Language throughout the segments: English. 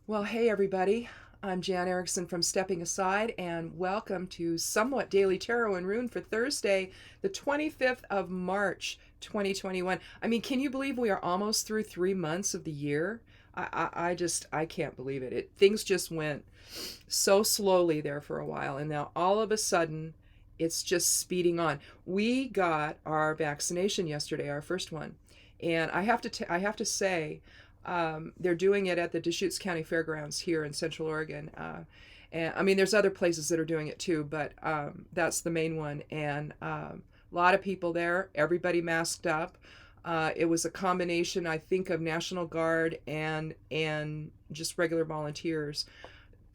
Well, hey everybody. I'm Jan Erickson from Stepping Aside, and welcome to Somewhat Daily Tarot and Rune for Thursday, the 25th of March, 2021. I mean, can you believe we are almost through 3 months of the year? I can't believe it. Things just went so slowly there for a while, and now all of a sudden, it's just speeding on. We got our vaccination yesterday, our first one, and I have to say, they're doing it at the Deschutes County Fairgrounds here in Central Oregon. And I mean, there's other places that are doing it too, but that's the main one. And a lot of people there, everybody masked up. It was a combination, I think, of National Guard and just regular volunteers.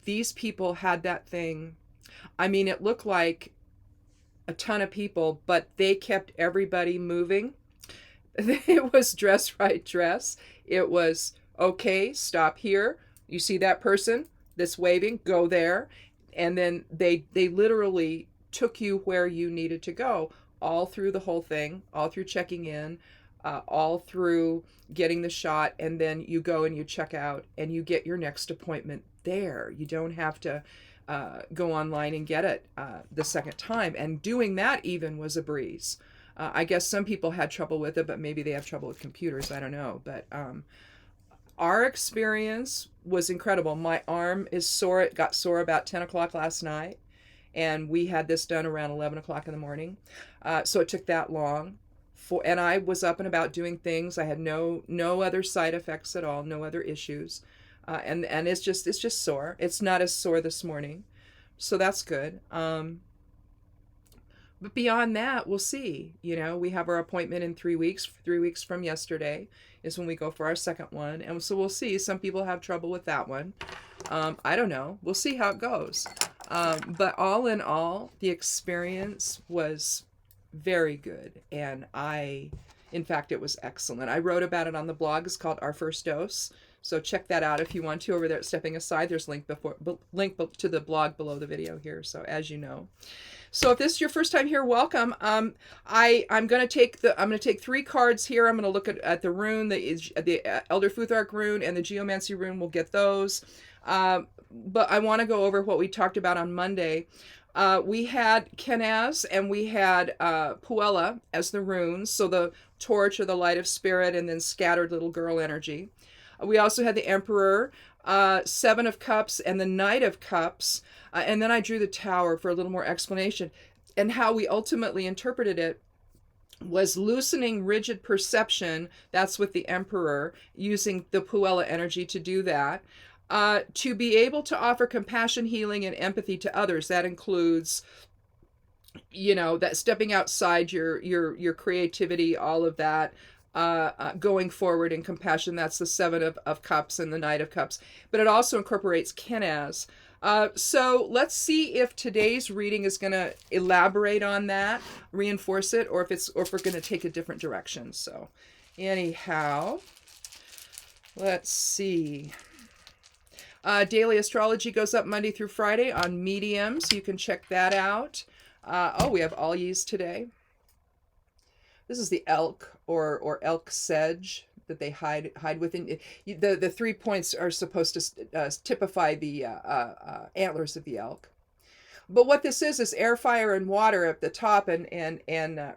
These people had that thing. I mean, it looked like a ton of people, but they kept everybody moving. It was dress right dress. It was okay, stop here. You see that person that's waving, go there. And then they literally took you where you needed to go, all through the whole thing, all through checking in, all through getting the shot, and then you go and you check out and you get your next appointment there. You don't have to go online and get it the second time. And doing that even was a breeze. I guess some people had trouble with it, but maybe they have trouble with computers. I don't know. But our experience was incredible. My arm is sore. It got sore about 10 o'clock last night, and we had this done around 11 o'clock in the morning. So it took that long. And I was up and about doing things. I had no other side effects at all, no other issues. And it's just sore. It's not as sore this morning. So that's good. But beyond that, we'll see. You know, we have our appointment in 3 weeks. 3 weeks from yesterday is when we go for our second one. And so we'll see. Some people have trouble with that one. I don't know. We'll see how it goes. But all in all, the experience was very good. And in fact, it was excellent. I wrote about it on the blog. It's called Our First Dose. So check that out if you want to over there at Stepping Aside. There's a link to the blog below the video here. So as you know. So if this is your first time here, welcome. I'm going to take 3 cards here. I'm going to look at the rune, the Elder Futhark rune and the Geomancy rune. We'll get those. But I want to go over what we talked about on Monday. We had Kenaz and we had Puella as the runes. So the torch or the light of spirit, and then scattered little girl energy. We also had the Emperor, 7 of Cups, and the Knight of Cups. And then I drew the Tower for a little more explanation. And how we ultimately interpreted it was loosening rigid perception. That's with the Emperor, using the Puella energy to do that. To be able to offer compassion, healing, and empathy to others. That includes, you know, that stepping outside your creativity, all of that. Going forward in compassion. That's the 7 of Cups and the Knight of Cups. But it also incorporates Kenaz. So let's see if today's reading is going to elaborate on that, reinforce it, or if we're going to take a different direction. So anyhow, let's see. Daily astrology goes up Monday through Friday on Medium, so you can check that out. We have all ye's today. This is the elk or elk sedge that they hide within. The 3 points are supposed to typify the antlers of the elk. But what this is air, fire, and water at the top, and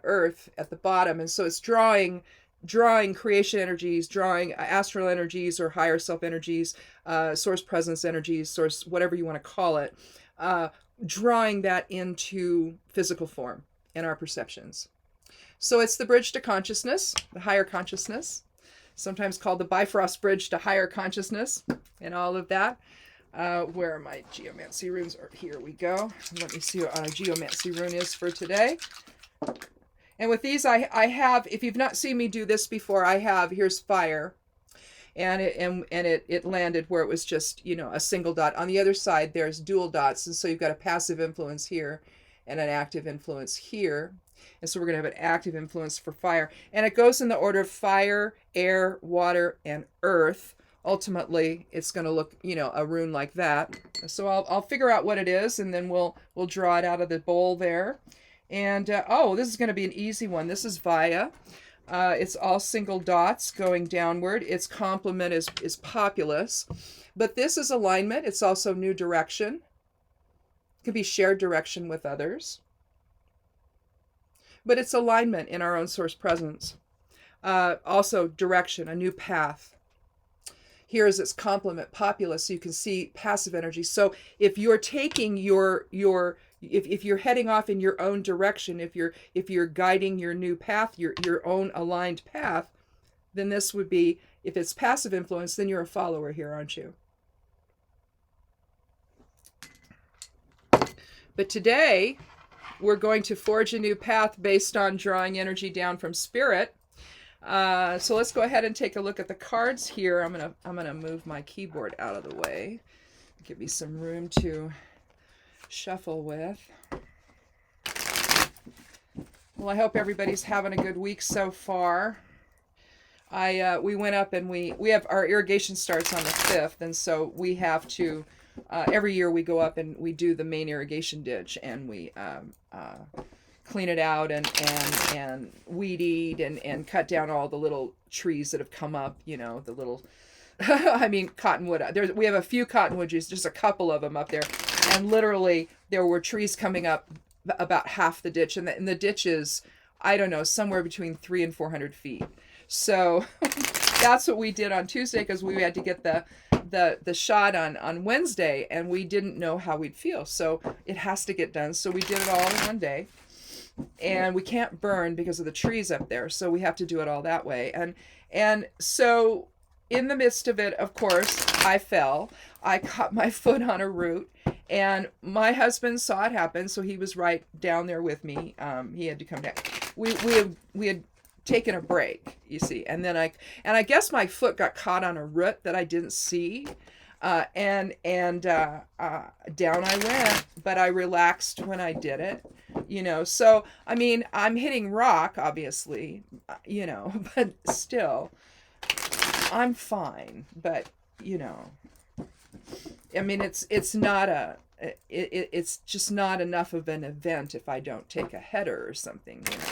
earth at the bottom. And so it's drawing creation energies, drawing astral energies or higher self energies, source presence energies, source whatever you want to call it, drawing that into physical form in our perceptions. So it's the bridge to consciousness, the higher consciousness, sometimes called the Bifrost Bridge to higher consciousness, and all of that. Where are my Geomancy runes? Here we go. Let me see what a Geomancy rune is for today. And with these, I have, if you've not seen me do this before, here's fire. And it landed where it was just, you know, a single dot. On the other side, there's dual dots. And so you've got a passive influence here and an active influence here. And so we're going to have an active influence for fire. And it goes in the order of fire, air, water, and earth. Ultimately, it's going to look, you know, a rune like that. So I'll figure out what it is, and then we'll draw it out of the bowl there. And, this is going to be an easy one. This is Vaya. It's all single dots going downward. Its complement is populous. But this is alignment. It's also new direction. It could be shared direction with others. But it's alignment in our own source presence. Also direction, a new path. Here is its complement, populous, so you can see passive energy. So if you're taking if you're heading off in your own direction, if you're guiding your new path, your own aligned path, then this would be, if it's passive influence, then you're a follower here, aren't you? But today, we're going to forge a new path based on drawing energy down from spirit. So let's go ahead and take a look at the cards here. I'm gonna move my keyboard out of the way, give me some room to shuffle with. Well, I hope everybody's having a good week so far. We went up and we have our irrigation starts on the 5th, and so we have to every year we go up and we do the main irrigation ditch, and we clean it out and weed eat and cut down all the little trees that have come up, you know, the little I mean cottonwood. We have a few cottonwoods, just a couple of them up there, and literally there were trees coming up about half the ditch, and the ditch is, I don't know, somewhere between 300 and 400 feet. So that's what we did on Tuesday, because we had to get the shot on Wednesday, and we didn't know how we'd feel. So it has to get done. So we did it all in one day, and we can't burn because of the trees up there. So we have to do it all that way. And so in the midst of it, of course, I fell. I caught my foot on a root, and my husband saw it happen. So he was right down there with me. He had to come down. We had taken a break, you see, and then I guess my foot got caught on a root that I didn't see, and down I went, but I relaxed when I did it, you know. So I mean, I'm hitting rock, obviously, you know, but still, I'm fine. But you know, I mean, it's not it's just not enough of an event if I don't take a header or something, you know.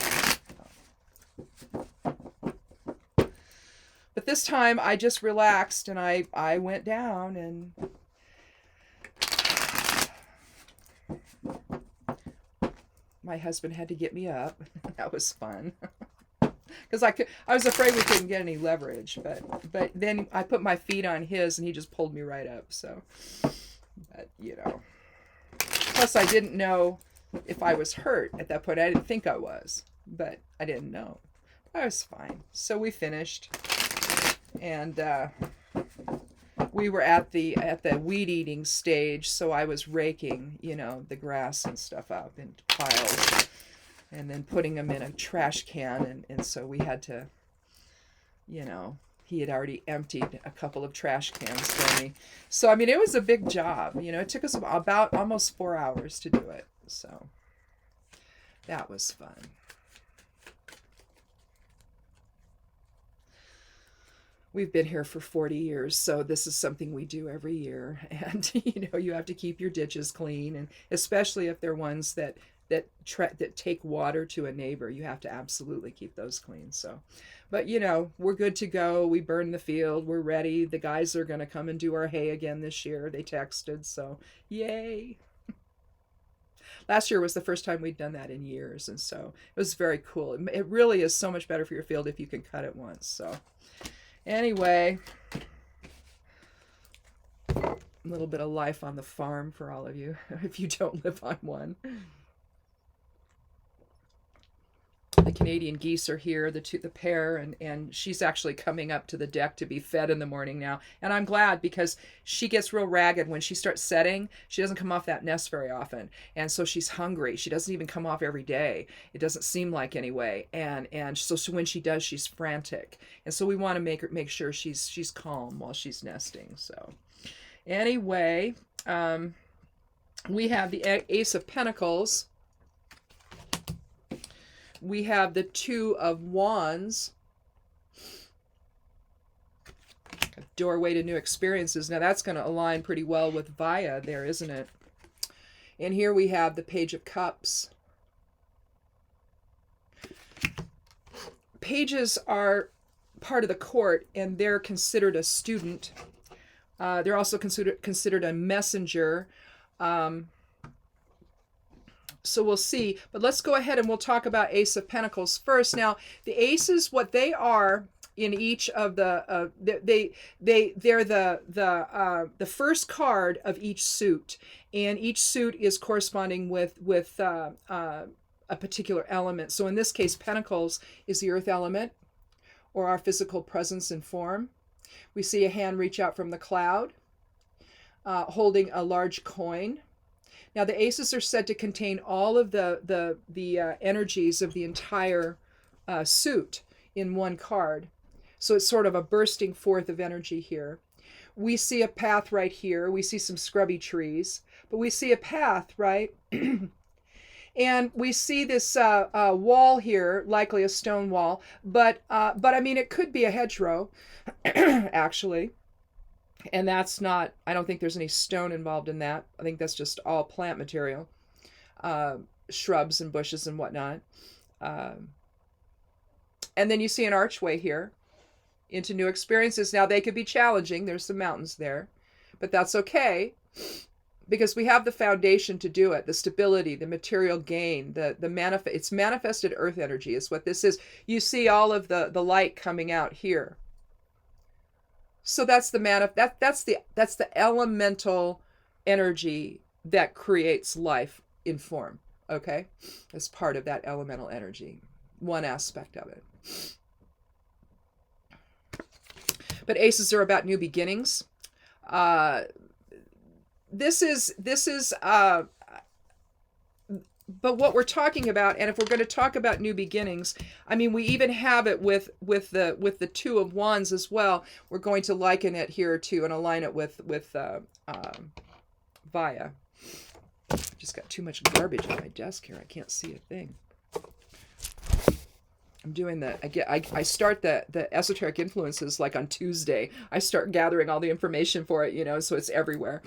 But this time I just relaxed, and I went down, and my husband had to get me up. That was fun. Because I was afraid we couldn't get any leverage, but then I put my feet on his, and he just pulled me right up. So, but you know, plus I didn't know if I was hurt at that point. I didn't think I was, but I didn't know. I was fine. So we finished, and we were at the weed eating stage. So I was raking, you know, the grass and stuff up into piles, and then putting them in a trash can. And so we had to, you know, he had already emptied a couple of trash cans for me. So, I mean, it was a big job. You know, it took us about almost 4 hours to do it. So that was fun. We've been here for 40 years, so this is something we do every year. And, you know, you have to keep your ditches clean, and especially if they're ones that take water to a neighbor, you have to absolutely keep those clean. So, but you know, we're good to go. We burned the field. We're ready. The guys are going to come and do our hay again this year. They texted, so yay. Last year was the first time we'd done that in years, and so it was very cool. It really is so much better for your field if you can cut it once. So anyway, a little bit of life on the farm for all of you, if you don't live on one. The Canadian geese are here, the pair, and she's actually coming up to the deck to be fed in the morning now. And I'm glad, because she gets real ragged when she starts setting. She doesn't come off that nest very often, and so she's hungry. She doesn't even come off every day. It doesn't seem like, anyway. And so when she does, she's frantic. And so we want to make sure she's calm while she's nesting. So anyway, we have the Ace of Pentacles. We have the Two of Wands, a doorway to new experiences. Now that's going to align pretty well with Vaya there, isn't it? And here we have the Page of Cups. pages are part of the court, and they're considered a student. They're also considered a messenger. So we'll see. But let's go ahead and we'll talk about Ace of Pentacles first. Now, the aces, what they are in each of the they're the first card of each suit, and each suit is corresponding with a particular element. So in this case, Pentacles is the earth element, or our physical presence and form. We see a hand reach out from the cloud, holding a large coin. Now, the aces are said to contain all of the energies of the entire suit in one card. So it's sort of a bursting forth of energy here. We see a path right here. We see some scrubby trees, but we see a path, right? And we see this wall here, likely a stone wall, but I mean, it could be a hedgerow, actually. And that's not, I don't think there's any stone involved in that. I think that's just all plant material, shrubs and bushes and whatnot. And then you see an archway here into new experiences. Now, they could be challenging. There's some mountains there, but that's okay, because we have the foundation to do it. The stability, the material gain, it's manifested earth energy is what this is. You see all of the light coming out here. So that's that's the elemental energy that creates life in form. Okay, as part of that elemental energy, one aspect of it. But aces are about new beginnings. This is but what we're talking about, and if we're going to talk about new beginnings, I mean, we even have it with the Two of Wands as well. We're going to liken it here to and align it with Vaya. Just got too much garbage on my desk here. I can't see a thing. I'm doing I start the esoteric influences like on Tuesday. I start gathering all the information for it, so it's everywhere.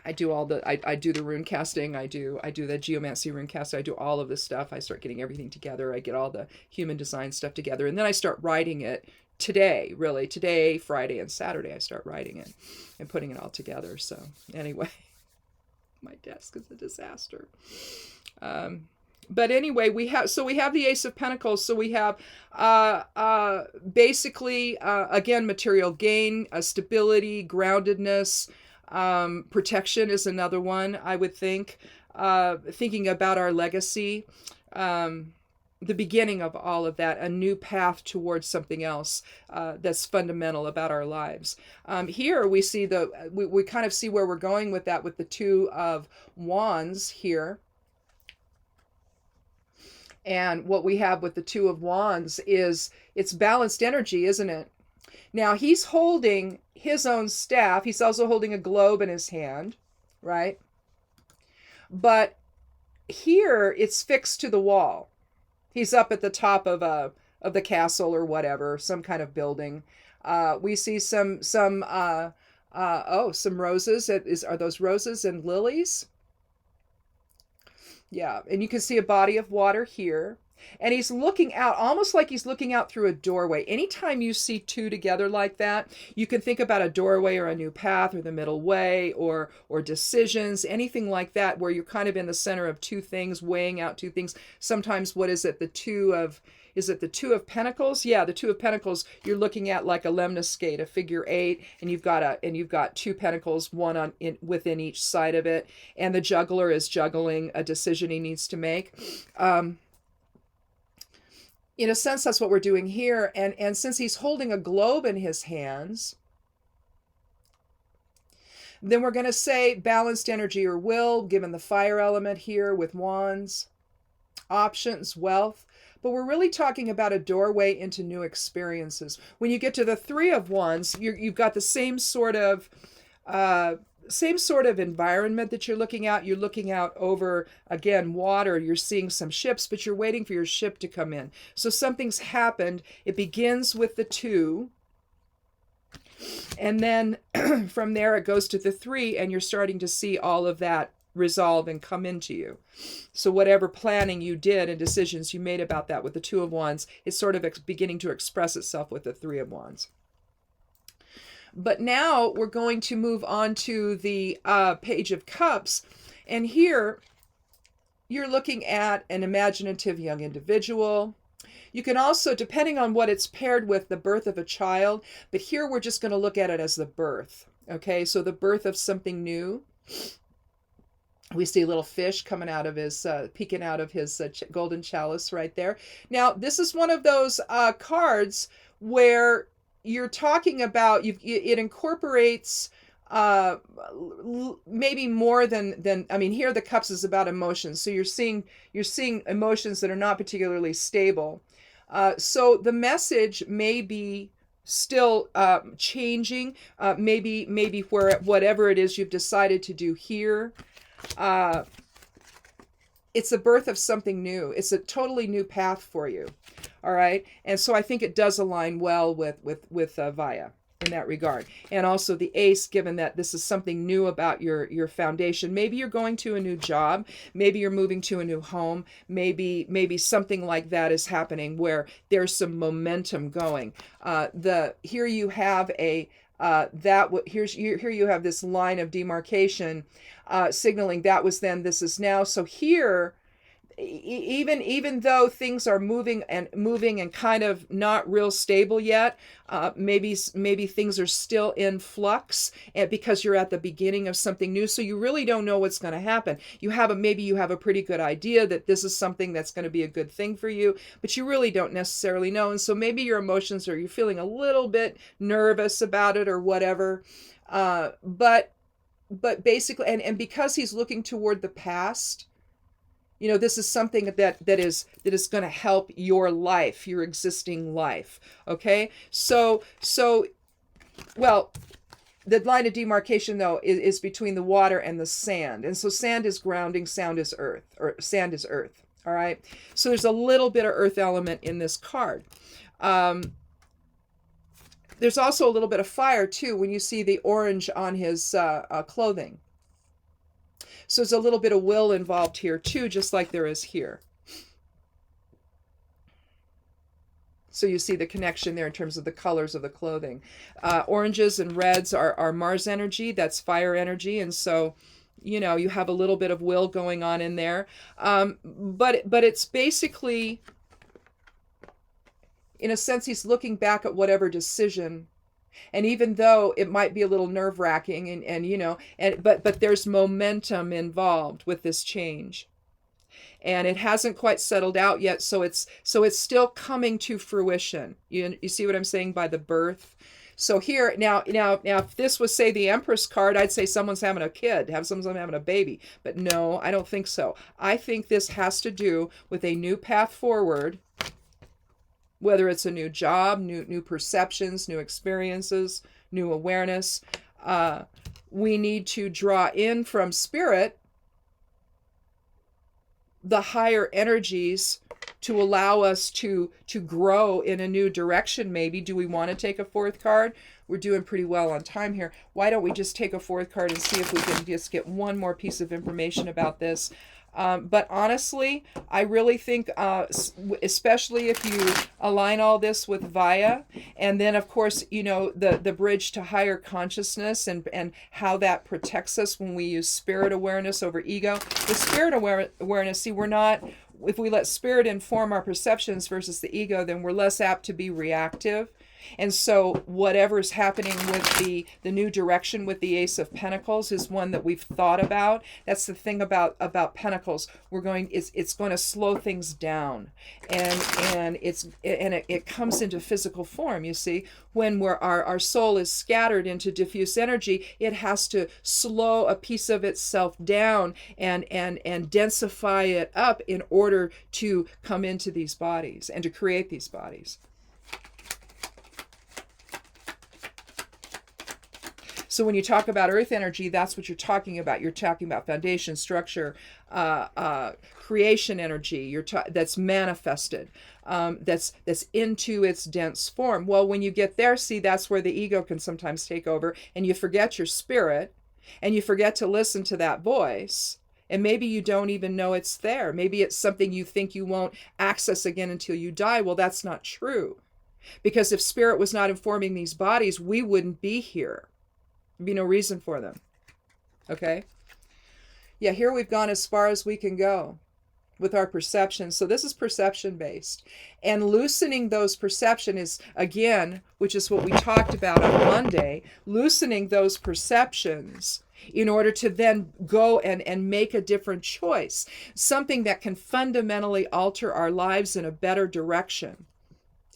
I do I do the rune casting. I do the geomancy rune casting. I do all of this stuff. I start getting everything together. I get all the human design stuff together, and then I start writing it today, Friday and Saturday. I start writing it and putting it all together. So anyway, my desk is a disaster. But anyway, we have the Ace of Pentacles. So we have basically again, material gain, stability, groundedness. Protection is another one, I would think. Thinking about our legacy, the beginning of all of that, a new path towards something else that's fundamental about our lives. Here we see we kind of see where we're going with that, with the Two of Wands here. And what we have with the Two of Wands is it's balanced energy, isn't it? Now, he's holding his own staff. He's also holding a globe in his hand, right? But here, it's fixed to the wall. He's up at the top of the castle or whatever, some kind of building. We see some roses. Are those roses and lilies? Yeah, and you can see a body of water here. And he's looking out, almost like he's looking out through a doorway. Anytime you see two together like that, you can think about a doorway or a new path or the middle way or decisions, anything like that, where you're kind of in the center of two things, weighing out two things. Sometimes, what is it? The Two of Pentacles? Yeah, the Two of Pentacles, you're looking at like a lemniscate, a figure 8, and you've got two pentacles, one within each side of it, and the juggler is juggling a decision he needs to make. In a sense, that's what we're doing here. And since he's holding a globe in his hands, then we're going to say balanced energy or will, given the fire element here with wands, options, wealth. But we're really talking about a doorway into new experiences. When you get to the Three of Wands, you've got the same sort of environment that you're looking out. You're looking out over, again, water. You're seeing some ships, but you're waiting for your ship to come in. So something's happened. It begins with the 2. And then from there it goes to the 3, and you're starting to see all of that resolve and come into you. So whatever planning you did and decisions you made about that with the Two of Wands, is sort of beginning to express itself with the Three of Wands. But now we're going to move on to the Page of Cups. And here you're looking at an imaginative young individual. You can also, depending on what it's paired with, the birth of a child. But here we're just going to look at it as the birth. Okay, so the birth of something new. We see a little fish coming out of his, peeking out of his golden chalice right there. Now, this is one of those cards where you're talking about, it incorporates maybe more than, I mean, here the cups is about emotions. So you're seeing emotions that are not particularly stable. So the message may be still changing, maybe where whatever it is you've decided to do here. It's the birth of something new. It's a totally new path for you. All right. And so I think it does align well with Vaya in that regard. And also the Ace, given that this is something new about your foundation. Maybe you're going to a new job. Maybe you're moving to a new home. Maybe something like that is happening where there's some momentum going. Here you have here you have this line of demarcation, signaling that was then, this is now. So here, even though things are moving and kind of not real stable yet, maybe things are still in flux, and because you're at the beginning of something new, so you really don't know what's going to happen. Maybe you have a pretty good idea that this is something that's going to be a good thing for you, but you really don't necessarily know. And so maybe your emotions, or you're feeling a little bit nervous about it or whatever, but basically, and because he's looking toward the past, this is something that is going to help your life, your existing life. Okay. So, well, the line of demarcation though is between the water and the sand. And so sand is grounding, sand is earth. All right. So there's a little bit of earth element in this card. There's also a little bit of fire too, when you see the orange on his clothing. So there's a little bit of will involved here too, just like there is here. So you see the connection there in terms of the colors of the clothing. Oranges and reds are Mars energy, that's fire energy. And so, you have a little bit of will going on in there. But it's basically, in a sense, he's looking back at whatever decision. And even though it might be a little nerve-wracking but there's momentum involved with this change. And it hasn't quite settled out yet, so it's still coming to fruition. You see what I'm saying by the birth? So here, now if this was, say, the Empress card, I'd say someone's having a kid, someone's having a baby. But no, I don't think so. I think this has to do with a new path forward. Whether it's a new job, new perceptions, new experiences, new awareness, we need to draw in from spirit the higher energies to allow us to grow in a new direction. Maybe. Do we want to take a fourth card? We're doing pretty well on time here. Why don't we just take a fourth card and see if we can just get one more piece of information about this? But honestly, I really think, especially if you align all this with Vaya, and then of course, the bridge to higher consciousness and how that protects us when we use spirit awareness over ego. The spirit awareness, see, if we let spirit inform our perceptions versus the ego, then we're less apt to be reactive. And so whatever's happening with the new direction with the Ace of Pentacles is one that we've thought about. That's the thing about Pentacles. It's going to slow things down, and it comes into physical form. You see, when our soul is scattered into diffuse energy, it has to slow a piece of itself down and densify it up in order to come into these bodies and to create these bodies. So when you talk about earth energy, that's what you're talking about. You're talking about foundation, structure, creation energy. That's manifested, that's into its dense form. Well, when you get there, see, that's where the ego can sometimes take over, and you forget your spirit, and you forget to listen to that voice. And maybe you don't even know it's there. Maybe it's something you think you won't access again until you die. Well, that's not true. Because if spirit was not informing these bodies, we wouldn't be here. There'd be no reason for them. Okay? Yeah, here we've gone as far as we can go with our perception. So this is perception based. And loosening those perception is, again, which is what we talked about on Monday, loosening those perceptions in order to then go and make a different choice. Something that can fundamentally alter our lives in a better direction,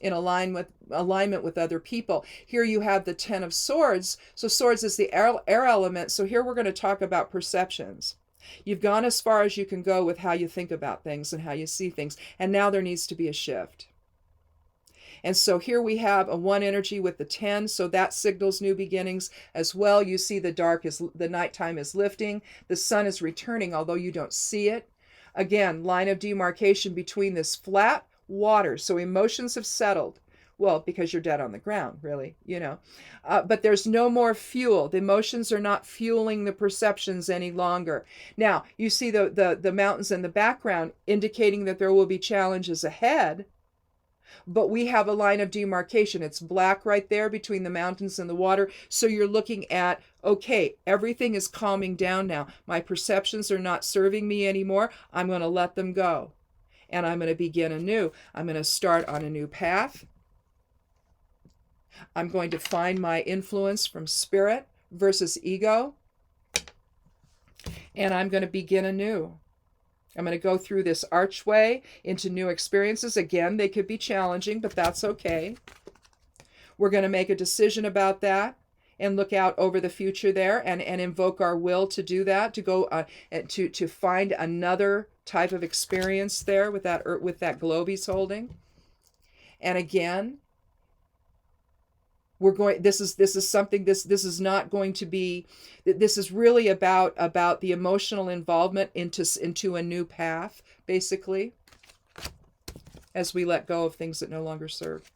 in alignment with other people. Here you have the Ten of Swords. So swords is the air element. So here we're going to talk about perceptions. You've gone as far as you can go with how you think about things and how you see things. And now there needs to be a shift. And so here we have a 1 energy with the 10. So that signals new beginnings as well. You see the nighttime is lifting. The sun is returning, although you don't see it. Again, line of demarcation between this flat water. So emotions have settled. Well, because you're dead on the ground, really, but there's no more fuel. The emotions are not fueling the perceptions any longer. Now, you see the mountains in the background indicating that there will be challenges ahead, but we have a line of demarcation. It's black right there between the mountains and the water. So you're looking at, okay, everything is calming down now. My perceptions are not serving me anymore. I'm going to let them go. And I'm going to begin anew. I'm going to start on a new path. I'm going to find my influence from spirit versus ego. And I'm going to begin anew. I'm going to go through this archway into new experiences. Again, they could be challenging, but that's okay. We're going to make a decision about that and look out over the future there and invoke our will to do that, to go to find another type of experience there with that globe he's holding. And again, this is not going to be, this is really about the emotional involvement into a new path, basically, as we let go of things that no longer serve.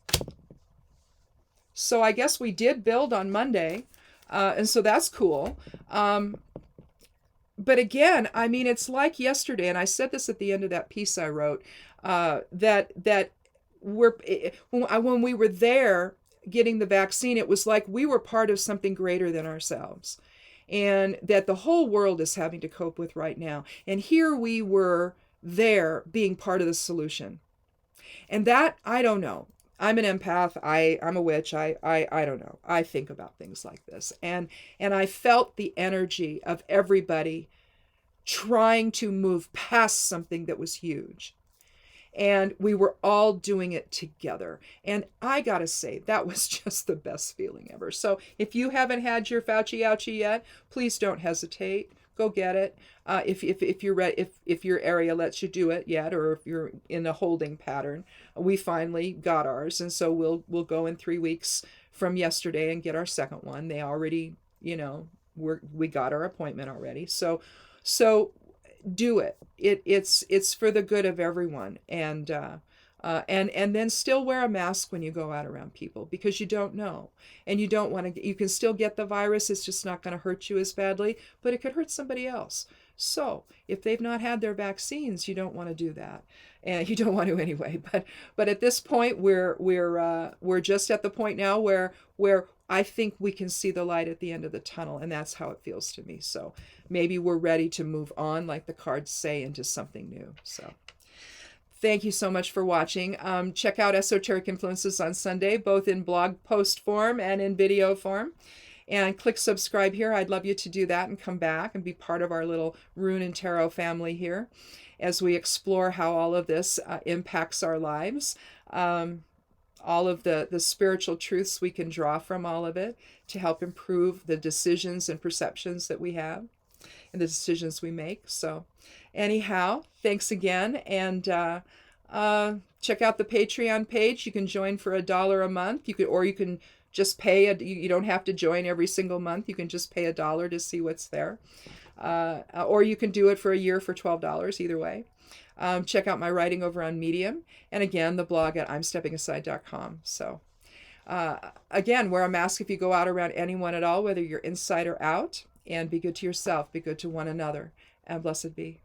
So I guess we did build on Monday, and so that's cool. But again, I mean, it's like yesterday, and I said this at the end of that piece I wrote, that when we were there getting the vaccine, it was like we were part of something greater than ourselves, and that the whole world is having to cope with right now. And here we were there being part of the solution. And that, I don't know. I'm an empath. I'm a witch. I don't know. I think about things like this. And I felt the energy of everybody trying to move past something that was huge. And we were all doing it together. And I gotta say, that was just the best feeling ever. So if you haven't had your Fauci ouchie yet, please don't hesitate. Go get it. If you're ready, if your area lets you do it yet, or if you're in a holding pattern, we finally got ours, and so we'll go in 3 weeks from yesterday and get our second one. They already, we got our appointment already. So do it. It's for the good of everyone, and then still wear a mask when you go out around people, because you don't know, and you don't want to. You can still get the virus. It's just not going to hurt you as badly, but it could hurt somebody else. So if they've not had their vaccines, you don't want to do that, and you don't want to anyway. But at this point, we're just at the point now where I think we can see the light at the end of the tunnel, and that's how it feels to me. So maybe we're ready to move on, like the cards say, into something new. So thank you so much for watching. Check out Esoteric Influences on Sunday, both in blog post form and in video form. And click subscribe here. I'd love you to do that and come back and be part of our little Rune and Tarot family here as we explore how all of this impacts our lives. All of the spiritual truths we can draw from all of it to help improve the decisions and perceptions that we have and the decisions we make. So anyhow, thanks again. And check out the Patreon page. You can join for $1 a month. You can just pay. You don't have to join every single month. You can just pay $1 to see what's there. Or you can do it for a year for $12, either way. Check out my writing over on Medium. And again, the blog at imsteppingaside.com. So again, wear a mask if you go out around anyone at all, whether you're inside or out. And be good to yourself. Be good to one another. and blessed be.